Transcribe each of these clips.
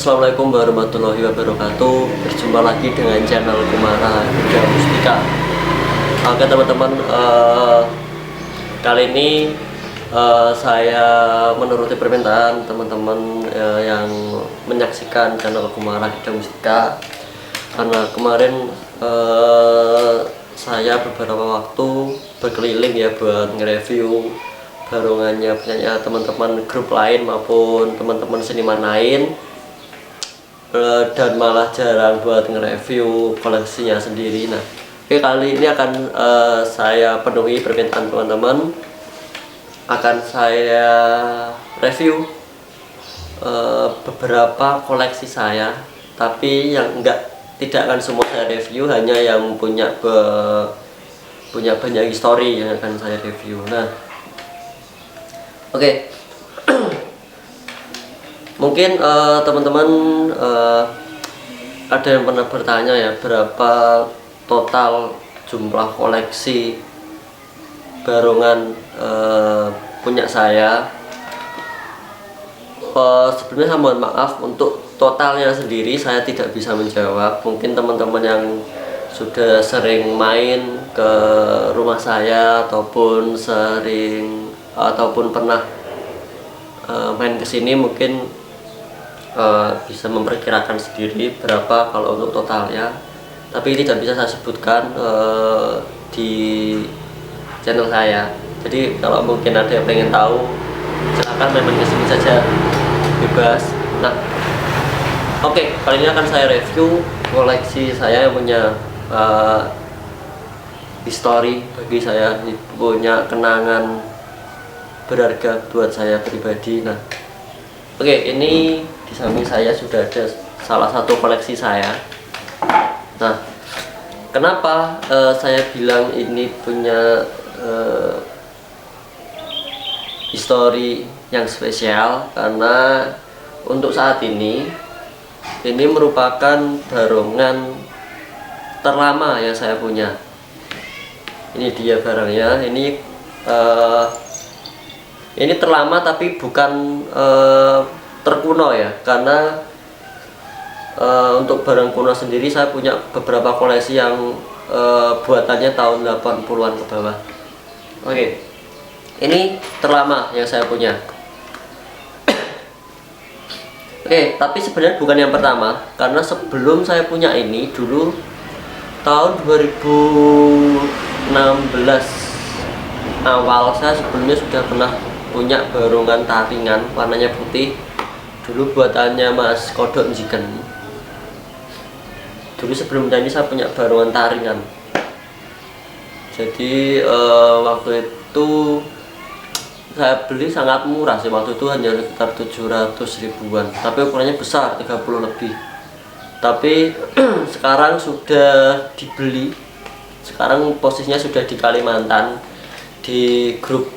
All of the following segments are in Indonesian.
Assalamualaikum warahmatullahi wabarakatuh. Berjumpa lagi dengan channel Kumara Yuda Mustika. Oke teman-teman, kali ini saya menuruti permintaan teman-teman yang menyaksikan channel Kumara Yuda Mustika. Karena kemarin saya beberapa waktu berkeliling ya buat nge-review barongannya punya teman-teman grup lain maupun teman-teman seniman lain, dan malah jarang buat nge-review koleksinya sendiri. Nah, oke, kali ini akan saya penuhi permintaan teman-teman. Akan saya review beberapa koleksi saya, tapi yang tidak akan semua saya review, hanya yang punya banyak histori yang akan saya review. Nah, oke. Mungkin teman-teman ada yang pernah bertanya ya, berapa total jumlah koleksi barongan punya saya. Sebelumnya saya mohon maaf, untuk totalnya sendiri saya tidak bisa menjawab. Mungkin teman-teman yang sudah sering main ke rumah saya ataupun pernah main ke sini mungkin bisa memperkirakan sendiri berapa kalau untuk totalnya, tapi tidak bisa saya sebutkan di channel saya. Jadi kalau mungkin ada yang pengen tahu, silahkan main ke sini saja, bebas. Nah, oke, kali ini akan saya review koleksi saya yang punya histori bagi saya, punya kenangan berharga buat saya pribadi. Nah, oke, ini di samping saya sudah ada salah satu koleksi saya. Nah, kenapa saya bilang ini punya histori yang spesial? Karena untuk saat ini merupakan barongan terlama yang saya punya. Ini dia barangnya. Ini terlama tapi bukan terkuno ya, karena untuk barang kuno sendiri saya punya beberapa koleksi yang buatannya tahun 80-an ke bawah. Oke, ini terlama yang saya punya. Oke, tapi sebenarnya bukan yang pertama, karena sebelum saya punya ini dulu tahun 2016 awal, saya sebelumnya sudah pernah punya barongan taringan warnanya putih. Dulu buatannya Mas Kodok Njiken. Dulu sebelum ini saya punya barongan taringan. Jadi waktu itu saya beli sangat murah sih, waktu itu hanya sekitar 700 ribuan, tapi ukurannya besar, 30 lebih. Tapi sekarang sudah dibeli. Sekarang posisinya sudah di Kalimantan, di grup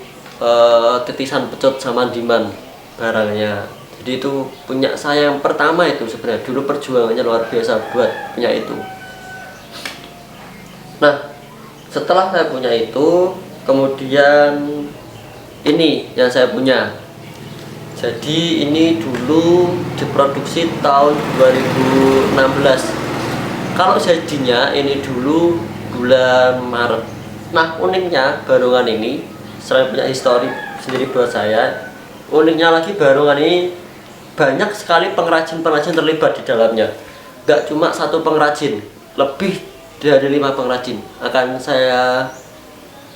Titisan Pecot sama Diman barangnya. Jadi itu punya saya yang pertama itu sebenarnya. Dulu perjuangannya luar biasa buat punya itu. Nah, setelah saya punya itu, kemudian ini yang saya punya. Jadi ini dulu diproduksi tahun 2016. Kalau jadinya ini dulu bulan Maret. Nah, uniknya barongan ini, selain punya histori sendiri buat saya, uniknya lagi barongan ini banyak sekali pengrajin-pengrajin terlibat di dalamnya. Gak cuma satu pengrajin, lebih dari 5 pengrajin. Akan saya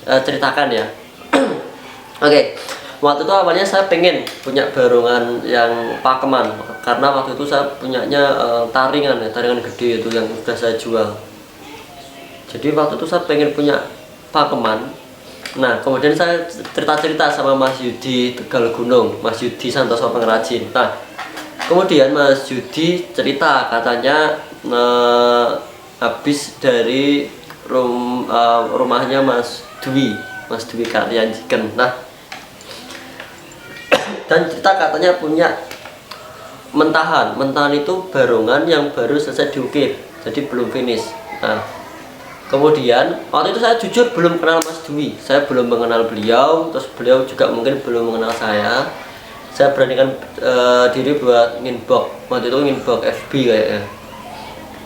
ceritakan ya. Oke, waktu itu awalnya saya pengen punya barongan yang pakeman, karena waktu itu saya punyanya taringan gede itu yang sudah saya jual. Jadi waktu itu saya pengen punya pakeman. Nah, kemudian saya cerita-cerita sama Mas Yudi Tegal Gunung, Mas Yudi Santoso pengrajin. Nah, kemudian Mas Yudi cerita katanya habis dari rumahnya Mas Dwi Karya Njiken. Nah, dan cerita katanya punya mentahan itu barongan yang baru selesai diukir, jadi belum finish. Nah, kemudian waktu itu saya jujur belum kenal Mas Dwi, saya belum mengenal beliau, terus beliau juga mungkin belum mengenal saya. saya beranikan diri buat nginbox. Waktu itu nginbox FB kayaknya.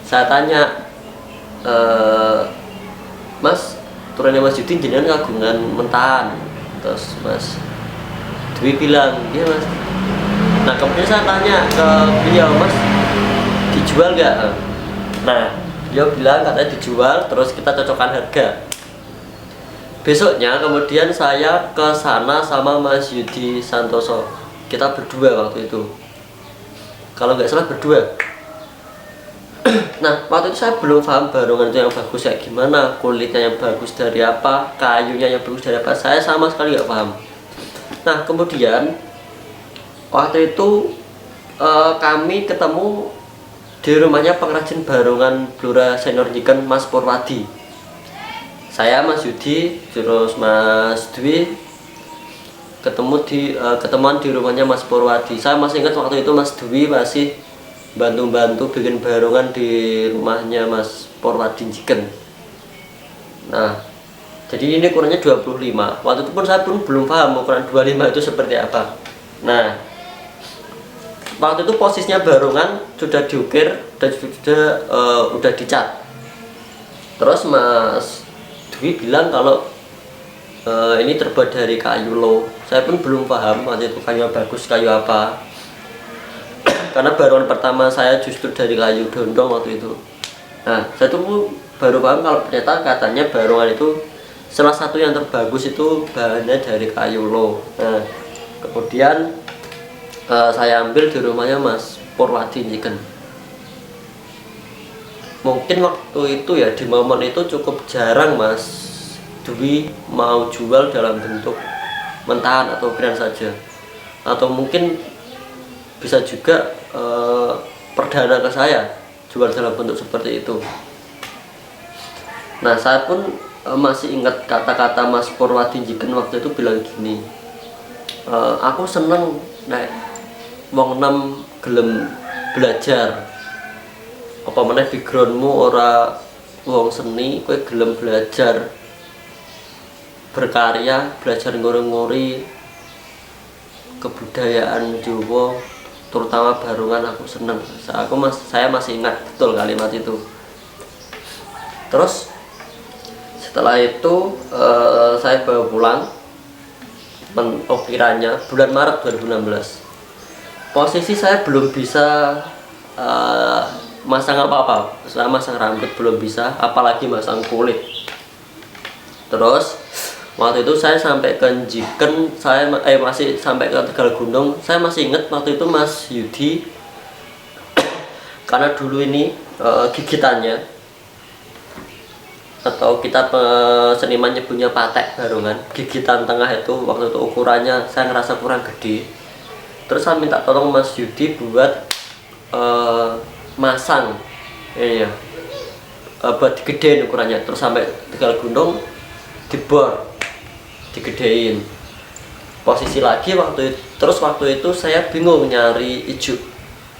Saya tanya, Mas, turunnya Mas Yudi jenengan kagungan mentahan. Terus Mas Dwi bilang, iya Mas. Nah kemudian saya tanya ke beliau, Mas dijual nggak? Nah beliau bilang katanya dijual, terus kita cocokkan harga. Besoknya kemudian saya ke sana sama Mas Yudi Santoso, kita berdua waktu itu, kalau nggak salah berdua. Nah waktu itu saya belum paham barongan itu yang bagus kayak gimana, kulitnya yang bagus dari apa, kayunya yang bagus dari apa, saya sama sekali nggak paham. Nah kemudian waktu itu kami ketemu di rumahnya pengrajin barongan Blora Senior Nyiken, Mas Purwadi. Saya, Mas Yudi, terus Mas Dwi ketemuan di rumahnya Mas Purwadi. Saya masih ingat waktu itu Mas Dwi masih bantu-bantu bikin barongan di rumahnya Mas Purwadi Nyiken. Nah jadi ini ukurannya 25. Waktu itu pun saya pun belum paham ukuran 25 itu seperti apa. Nah waktu itu posisinya barongan sudah diukir dan udah dicat. Terus Mas Dwi bilang kalau ini terbuat dari kayu loh. Saya pun belum paham waktu itu kayu bagus kayu apa. Karena barongan pertama saya justru dari kayu dondong waktu itu. Nah saya tuh baru paham kalau ternyata katanya barongan itu salah satu yang terbagus itu bahannya dari kayu loh. Nah kemudian saya ambil di rumahnya Mas Purwadi Nyiken. Mungkin waktu itu ya, di momen itu cukup jarang Mas Dwi mau jual dalam bentuk mentahan atau grand saja, atau mungkin bisa juga perdana ke saya jual dalam bentuk seperti itu. Nah saya pun masih ingat kata-kata Mas Purwadi Nyiken waktu itu bilang gini, aku seneng naik wong nem gelem belajar, apa meneh backgroundmu ora wong seni, kowe gelem belajar berkarya, belajar ngori-ngori kebudayaan Jawa, terutama barongan, aku seneng. Saya masih ingat betul kalimat itu. Terus setelah itu saya bawa pulang ukirannya bulan Maret 2016. Posisi saya belum bisa masang apa-apa, saya masang rambut belum bisa, apalagi masang kulit. Terus waktu itu saya sampai ke Nyiken, saya masih sampai ke Tegal Gunung. Saya masih ingat waktu itu Mas Yudi, karena dulu ini gigitannya, atau kita seniman nyebutnya patek barongan, gigitan tengah itu waktu itu ukurannya saya ngerasa kurang gede. Terus saya minta tolong Mas Yudi buat masang, buat digedein ukurannya. Terus sampai Tegal Gunung dibor, digedein. Posisi lagi waktu itu, terus waktu itu saya bingung nyari ijuk,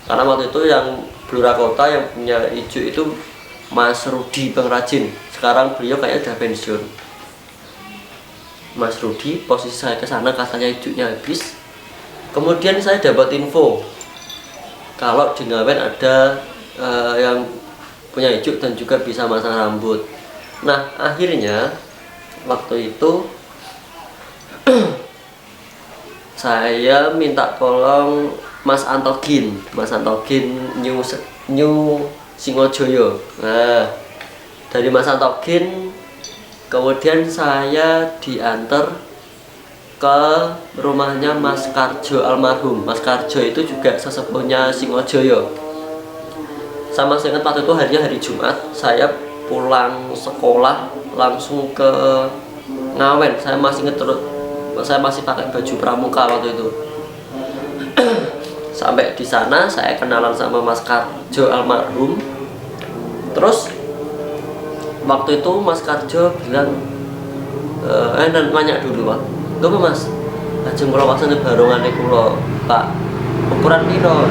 karena waktu itu yang Blora Kota yang punya ijuk itu Mas Rudi pengrajin. Sekarang beliau kayaknya udah pensiun. Mas Rudi, posisi saya ke sana katanya ijuknya habis. Kemudian saya dapat info kalau di Ngawen ada yang punya ijuk dan juga bisa masang rambut. Nah akhirnya waktu itu saya minta tolong Mas Antogin New Singojoyo. Nah dari Mas Antogin kemudian saya diantar ke rumahnya Mas Karjo almarhum. Mas Karjo itu juga sesepuhnya Singojoyo. Saya masih ingat waktu itu harinya hari Jumat, saya pulang sekolah langsung ke Ngawen. Saya masih ingat, terus saya masih pakai baju pramuka waktu itu. Sampai di sana saya kenalan sama Mas Karjo almarhum. Terus waktu itu Mas Karjo bilang, nanya dulu Pak, "Lho Mas, lajeng kula wasan barongane kula, Pak. Ukuran piro?"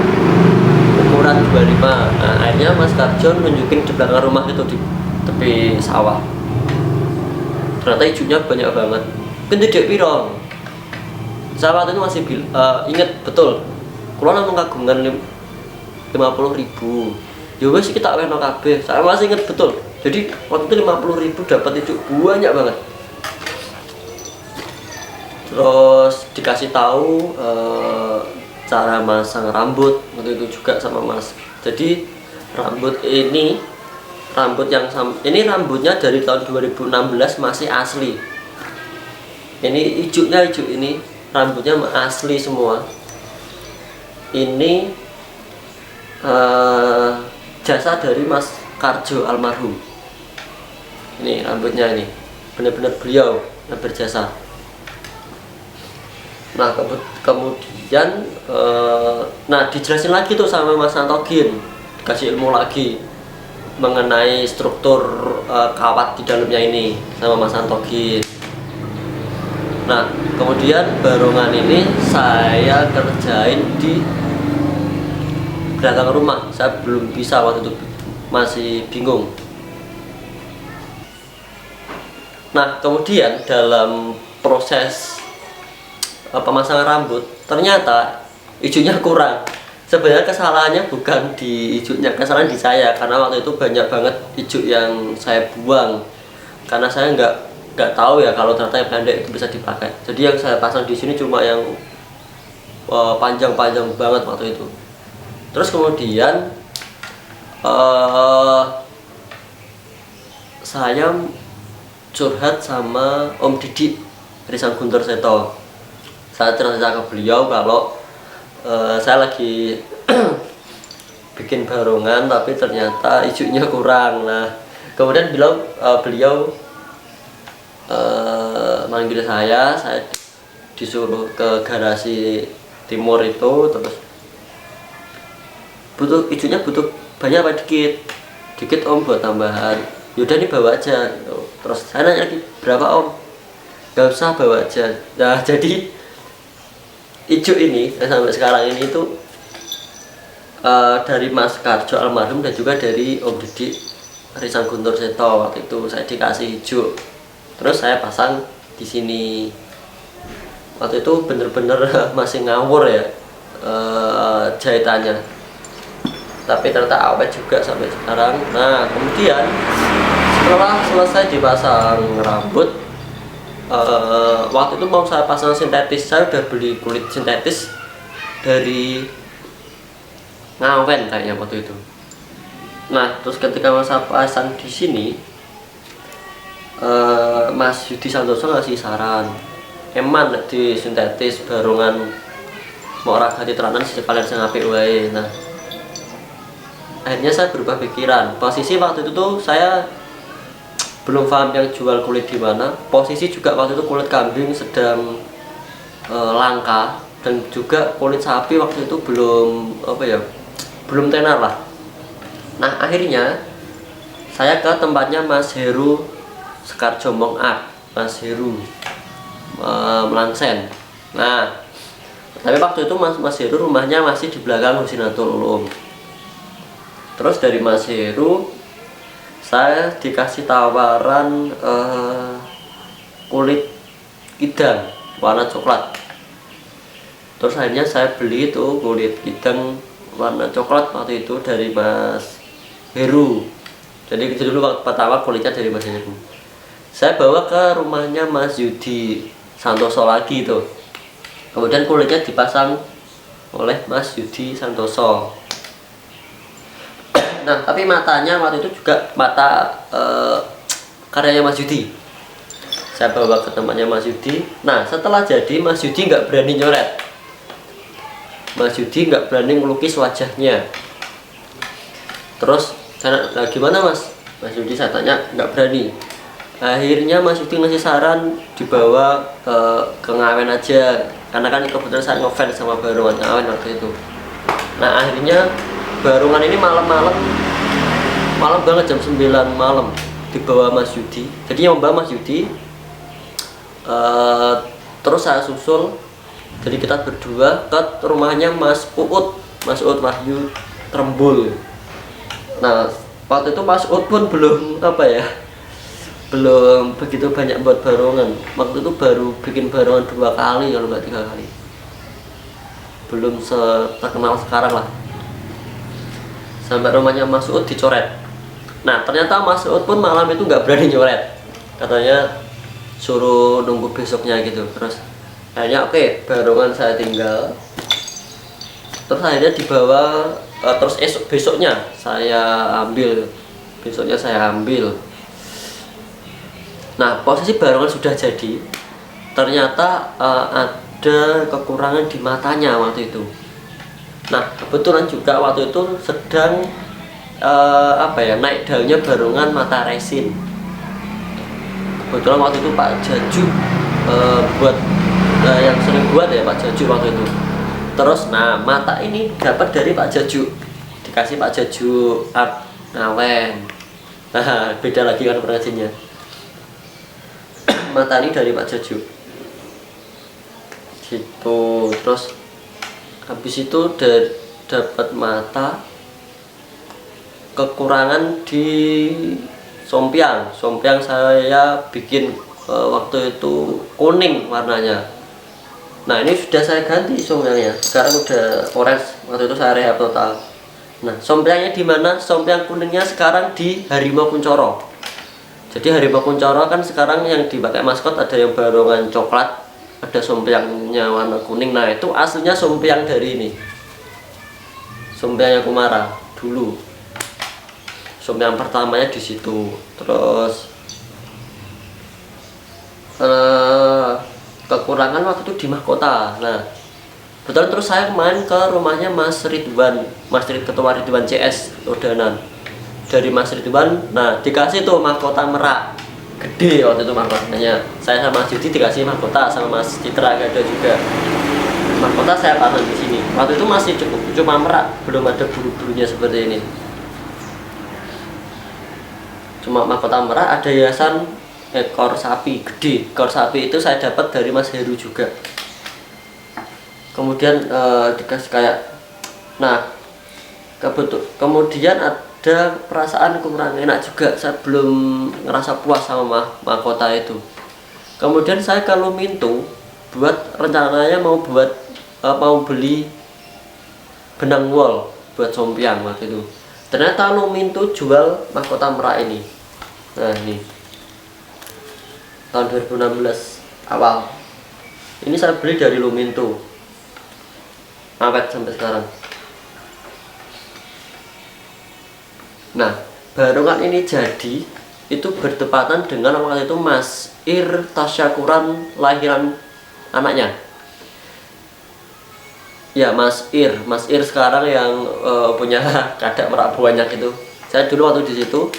Ukuran 25. Nah, akhirnya Mas Karjo nunjukin di belakang rumah itu di tepi sawah. Ternyata ijuknya banyak banget. "Gede piro?" Saya waktu itu masih inget betul, kalau namung kagungan 50.000. Ya wes kita weno kabeh. Saya masih inget betul. Jadi waktu itu 50.000 dapat ijuk banyak banget. Terus dikasih tahu cara masang rambut waktu itu juga sama Mas. Jadi rambut ini rambutnya dari tahun 2016 masih asli. Ini hijaunya hijau ini rambutnya asli semua. Ini jasa dari Mas Karjo almarhum. Ini rambutnya ini benar-benar beliau yang berjasa. Nah kemudian dijelasin lagi tuh sama Mas Antogin, kasih ilmu lagi mengenai struktur kawat di dalamnya ini sama Mas Antogin. Nah kemudian barongan ini saya kerjain di belakang rumah. Saya belum bisa waktu itu, masih bingung. Nah kemudian dalam proses pemasangan rambut ternyata hijaunya kurang. Sebenarnya kesalahannya bukan di hijaunya, kesalahan di saya, karena waktu itu banyak banget hijau yang saya buang karena saya nggak tahu ya kalau ternyata yang pendek itu bisa dipakai. Jadi yang saya pasang di sini cuma yang panjang-panjang banget waktu itu. Terus kemudian saya curhat sama Om Didi Risan Guntur Seto. Saya cerita ke beliau kalau saya lagi bikin barongan tapi ternyata hijaunya kurang. Nah kemudian beliau manggil saya disuruh ke garasi timur itu, terus hijaunya butuh banyak apa dikit Om buat tambahan. Yaudah nih bawa aja. Terus saya nanya lagi, berapa Om? Gak usah, bawa aja. Nah jadi hijau ini sampai sekarang ini itu dari Mas Karjo almarhum dan juga dari Om Didi Risan Guntur Seto. Waktu itu saya dikasih hijau, terus saya pasang di sini. Waktu itu bener-bener masih ngawur ya jahitannya, tapi ternyata awet juga sampai sekarang. Nah kemudian setelah selesai dipasang rambut, waktu itu mau saya pasang sintetis. Saya udah beli kulit sintetis dari Ngawen kayaknya waktu itu. Nah terus ketika saya pasang di sini, Mas Yudi Santoso ngasih saran, eman di sintetis barongan mau ragati teranan sekalian sing apik wae. Nah akhirnya saya berubah pikiran. Posisi waktu itu tuh saya belum paham yang jual kulit di mana. Posisi juga waktu itu kulit kambing sedang langka, dan juga kulit sapi waktu itu belum tenar lah. Nah akhirnya saya ke tempatnya Mas Heru Sekarjomong Art, Mas Heru Melangsen. Nah tapi waktu itu Mas Heru rumahnya masih di belakang Husinatul Ulum. Terus dari Mas Heru saya dikasih tawaran kulit kidang warna coklat. Terus akhirnya saya beli itu kulit kidang warna coklat waktu itu dari Mas Heru. Jadi dulu waktu pertama kulitnya dari Mas Heru. Saya bawa ke rumahnya Mas Yudi Santoso lagi itu. Kemudian kulitnya dipasang oleh Mas Yudi Santoso. Nah tapi matanya waktu itu juga mata karyanya Mas Yudi. Saya bawa ke tempatnya Mas Yudi. Nah setelah jadi, Mas Yudi nggak berani nyoret. Mas Yudi nggak berani melukis wajahnya. Terus nah, gimana Mas? Mas Yudi saya tanya, nggak berani. Akhirnya Mas Yudi ngasih saran dibawa ke Ngawen aja, karena kan kebetulan saya ngefans sama barongan Ngawen waktu itu. Nah akhirnya barongan ini malam banget, jam 9 malam dibawa Mas Yudi. Jadi yang membawa Mas Yudi, terus saya susul. Jadi kita berdua ke rumahnya Mas Uut Wahyu Trembul. Nah waktu itu Mas Uut pun belum belum begitu banyak buat barongan. Waktu itu baru bikin barongan 2 kali kalau nggak 3 kali, belum terkenal sekarang lah. Sampai rumahnya Mas Uud dicoret. Nah ternyata Mas Uud pun malam itu nggak berani nyoret, katanya suruh nunggu besoknya gitu. Terus akhirnya oke, barongan saya tinggal. Terus akhirnya dibawa, terus besoknya saya ambil. Nah posisi barongan sudah jadi, ternyata ada kekurangan di matanya waktu itu. Nah kebetulan juga waktu itu sedang naik daunnya barongan mata resin. Kebetulan waktu itu Pak Jaju buat yang sering buat ya Pak Jaju waktu itu. Terus nah mata ini dapat dari Pak Jaju, dikasih Pak Jaju Art Ngawen. Nah beda lagi kan pengrajinnya. Mata ini dari Pak Jaju gitu. Terus habis itu dapat mata, kekurangan di sompiang saya bikin waktu itu kuning warnanya. Nah ini sudah saya ganti sompiangnya, sekarang udah orange. Waktu itu saya rehab total. Nah sompiangnya di mana? Sompiang kuningnya sekarang di Harimau Kuncoro. Jadi Harimau Kuncoro kan sekarang yang dipakai maskot ada yang barongan coklat, ada sompiangnya warna kuning. Nah itu aslinya sompiang dari ini, sompiangnya Kumara dulu. Sompiang pertamanya di situ. Terus kekurangan waktu itu di mahkota. Nah betul, terus saya main ke rumahnya Mas Ridwan, Ketua Ridwan CS Lodanan. Dari Mas Ridwan, nah dikasih tuh mahkota merak gede waktu itu mahkotanya. Saya sama Mas Yudi dikasih mahkota, sama Mas Citra ada juga. Mahkota saya pasang di sini. Waktu itu masih cuma merak, belum ada bulu-bulunya seperti ini. Cuma mahkota merak, ada hiasan ekor sapi gede. Ekor sapi itu saya dapat dari Mas Heru juga. Kemudian dikasih kayak, nah kemudian ada perasaan kurang enak juga. Saya belum ngerasa puas sama mahkota itu. Kemudian saya ke Lumintu buat rencananya mau beli benang wol buat sompiang waktu itu. Ternyata Lumintu jual mahkota merak ini. Nah ini tahun 2016 awal. Ini saya beli dari Lumintu, awet sampai sekarang. Nah barongan ini jadi itu bertepatan dengan waktu itu Mas Ir tasyakuran lahiran anaknya. Ya Mas Ir sekarang yang punya kadak merak banyak itu. Saya dulu waktu di situ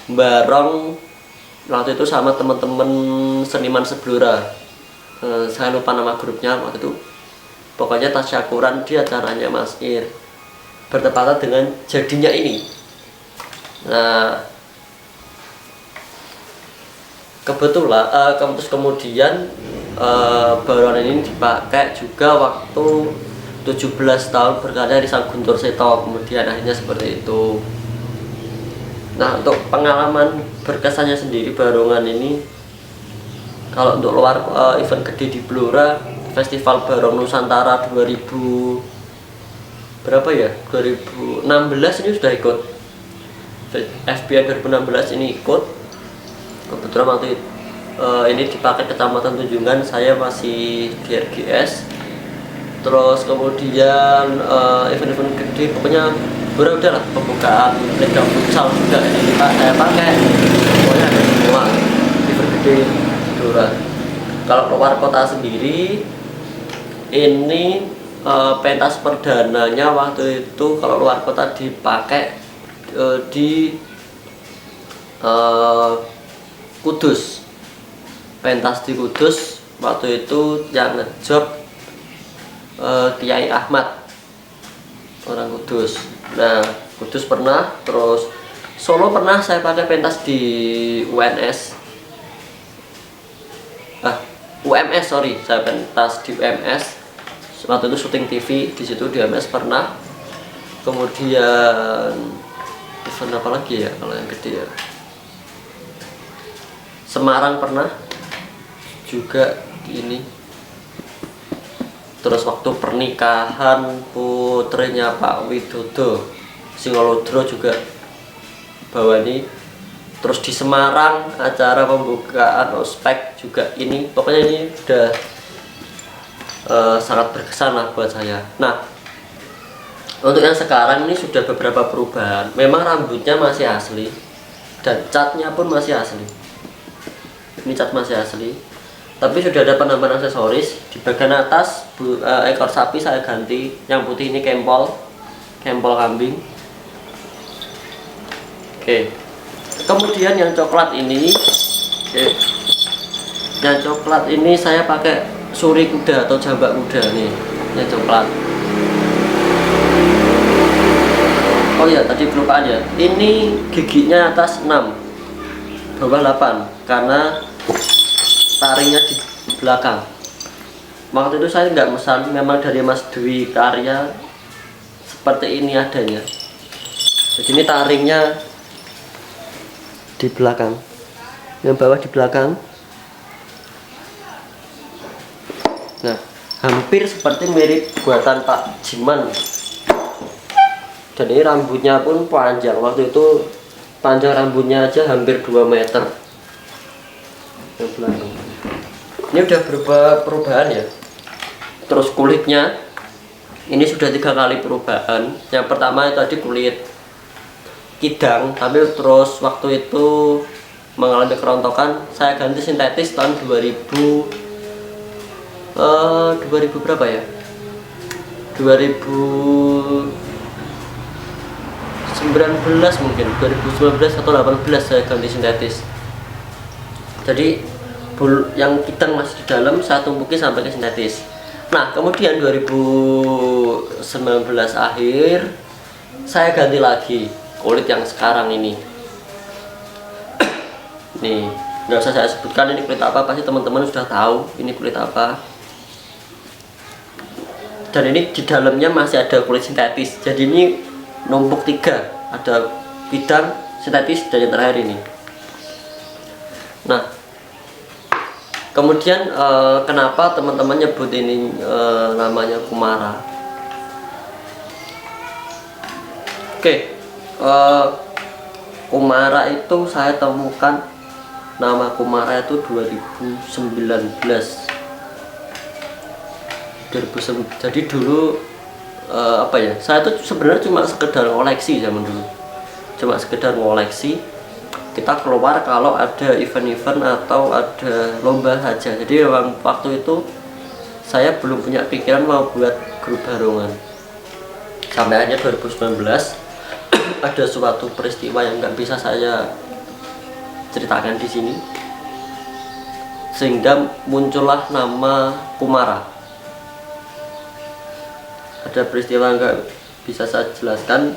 bareng waktu itu sama teman-teman seniman Seblora. Saya lupa nama grupnya waktu itu. Pokoknya tasyakuran di acaranya Mas Ir bertepatan dengan jadinya ini. Nah kebetulan kemudian barongan ini dipakai juga waktu 17 tahun berkarya di Sang Guntur Seto. Kemudian akhirnya seperti itu. Nah untuk pengalaman berkesannya sendiri barongan ini, kalau untuk luar event gede di Blora, Festival Barong Nusantara 2000 berapa ya, 2016 ini sudah ikut. FBN 2016 ini ikut. Kebetulan waktu ini dipakai Kecamatan Tunjungan, saya masih di RGS. Terus kemudian event-event gede, pokoknya udah lah, pembukaan Liga Futsal juga ini saya pakai. Pokoknya ada semua event gede Blora. Kalau keluar kota sendiri ini pentas perdananya waktu itu kalau luar kota dipakai di Kudus. Pentas di Kudus waktu itu yang ngejob Kiai Ahmad, orang Kudus. Nah Kudus pernah, terus Solo pernah saya pakai pentas di UNS. UMS sorry, saya pentas di UMS. Waktu itu syuting TV di situ di UMS pernah. Kemudian event apa lagi ya kalau yang gede ya, Semarang pernah juga ini. Terus waktu pernikahan putrinya Pak Widodo Singolodro juga bawa ini. Terus di Semarang acara pembukaan ospek juga ini. Pokoknya ini udah sangat berkesan lah buat saya. Nah, untuk yang sekarang ini sudah beberapa perubahan. Memang rambutnya masih asli dan catnya pun masih asli. Ini cat masih asli, tapi sudah ada penambahan aksesoris. Di bagian atas ekor sapi saya ganti, yang putih ini kempol kambing. Oke. Kemudian yang coklat ini, yang coklat ini saya pakai suri kuda atau jambak kuda nih, yang coklat. Oh ya, tadi kelupaan ya. Ini giginya atas 6, bawah 8, karena taringnya di belakang. Waktu itu saya nggak mesan, memang dari Mas Dwi Karya seperti ini adanya. Jadi ini taringnya di belakang, yang bawah di belakang. Nah, hampir seperti mirip buatan Pak Jiman. Dan ini rambutnya pun panjang. Waktu itu panjang rambutnya aja hampir 2 meter. Yang belakang. Ini udah berubah perubahan ya. Terus kulitnya ini sudah 3 kali perubahan. Yang pertama tadi kulit kidang, tapi terus waktu itu mengalami kerontokan, saya ganti sintetis tahun 2000 berapa ya, 2019 mungkin, 2019 atau 18 saya ganti sintetis. Jadi yang kidang masih di dalam saya tumpuki sampai ke sintetis. Nah, kemudian 2019 akhir saya ganti lagi kulit yang sekarang ini. Nih, nggak usah saya sebutkan ini kulit apa, pasti teman-teman sudah tahu ini kulit apa. Dan ini di dalamnya masih ada kulit sintetis. Jadi ini numpuk 3, ada bidang, sintetis, dan yang terakhir ini. Nah, kemudian kenapa teman-teman nyebut ini namanya Kumara? Oke. Kumara itu saya temukan nama Kumara itu 2019. Jadi dulu apa ya, saya tuh sebenarnya cuma sekedar ngoleksi zaman dulu, cuma sekedar ngoleksi. Kita keluar kalau ada event-event atau ada lomba saja. Jadi memang waktu itu saya belum punya pikiran mau buat grup barongan. Sampai akhirnya 2019 ada suatu peristiwa yang nggak bisa saya ceritakan di sini, sehingga muncullah nama Kumara. Ada peristiwa nggak bisa saya jelaskan,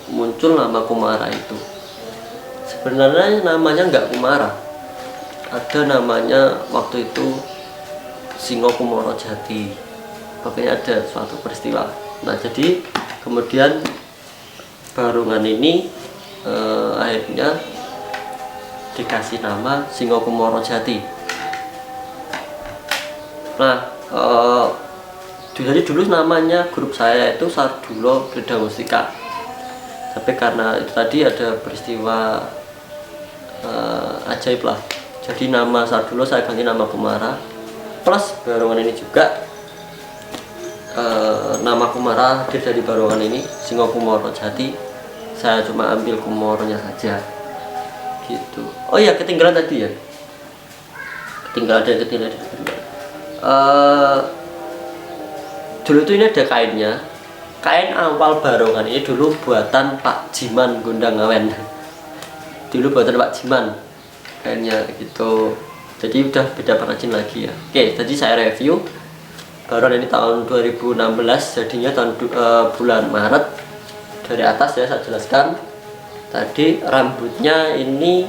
muncul nama Kumara itu. Sebenarnya namanya nggak Kumara, ada namanya waktu itu Singo Kumoro Jati. Pokoknya ada suatu peristiwa. Nah, jadi kemudian barongan ini akhirnya dikasih nama Singo Kumoro Jati. Nah, jadi dulu namanya grup saya itu Sardulo Krida Mustika, tapi karena itu tadi ada peristiwa ajaib lah, jadi nama Sardulo saya ganti nama Kumara. Plus barongan ini juga nama Kumara hadir dari barongan ini Singo Kumoro Jati. Saya cuma ambil kumoronya saja gitu. Oh ya, ketinggalan tadi ya, ketinggalan. Dulu tuh ini ada kainnya, kain awal barongan ini dulu buatan Pak Jiman Gondang Ngawen. Dulu buatan Pak Jiman kainnya gitu. Jadi udah beda pengrajin lagi ya. Oke, tadi saya review barongan ini tahun 2016, jadinya tahun bulan Maret. Dari atas ya saya jelaskan tadi, rambutnya ini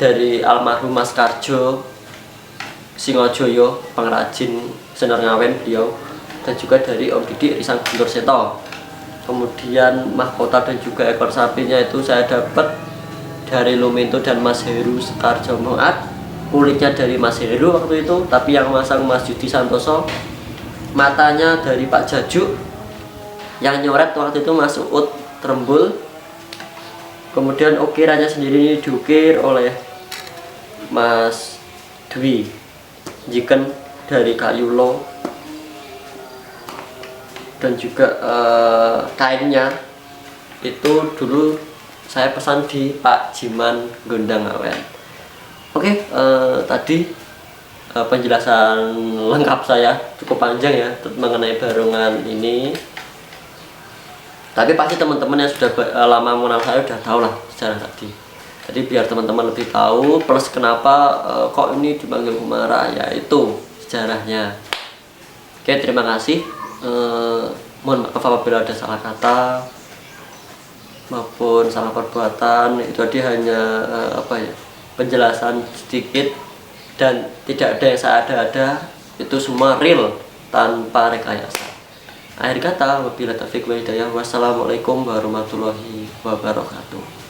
dari almarhum Mas Karjo Singojoyo, pengrajin Senar Ngawen beliau, dan juga dari Om Didik Risang Guntur Seto. Kemudian mahkota dan juga ekor sapinya itu saya dapat dari Luminto dan Mas Heru Karjo Moat. kulitnya dari Mas Heru waktu itu, tapi yang masang Mas Yudi Santoso, matanya dari Pak Jajuk, yang nyoret waktu itu Mas Uut Trembul. Kemudian ukirannya sendiri diukir oleh Mas Dwi Jiken dari kayu lo, dan juga kainnya itu dulu saya pesan di Pak Jiman Gondang Awen. Oke, tadi penjelasan lengkap saya cukup panjang ya mengenai barongan ini, tapi pasti teman-teman yang sudah lama mengenal saya sudah tahu lah sejarah tadi. Jadi biar teman-teman lebih tahu, plus kenapa kok ini dipanggil Kumara, yaitu sejarahnya. Oke, terima kasih. Mohon maaf apabila ada salah kata maupun salah perbuatan. Itu tadi hanya penjelasan sedikit, dan tidak ada yang saya ada-ada. Itu semua real tanpa rekayasa. Akhir kata, wabillahi taufiq wal hidayah. Wassalamualaikum warahmatullahi wabarakatuh.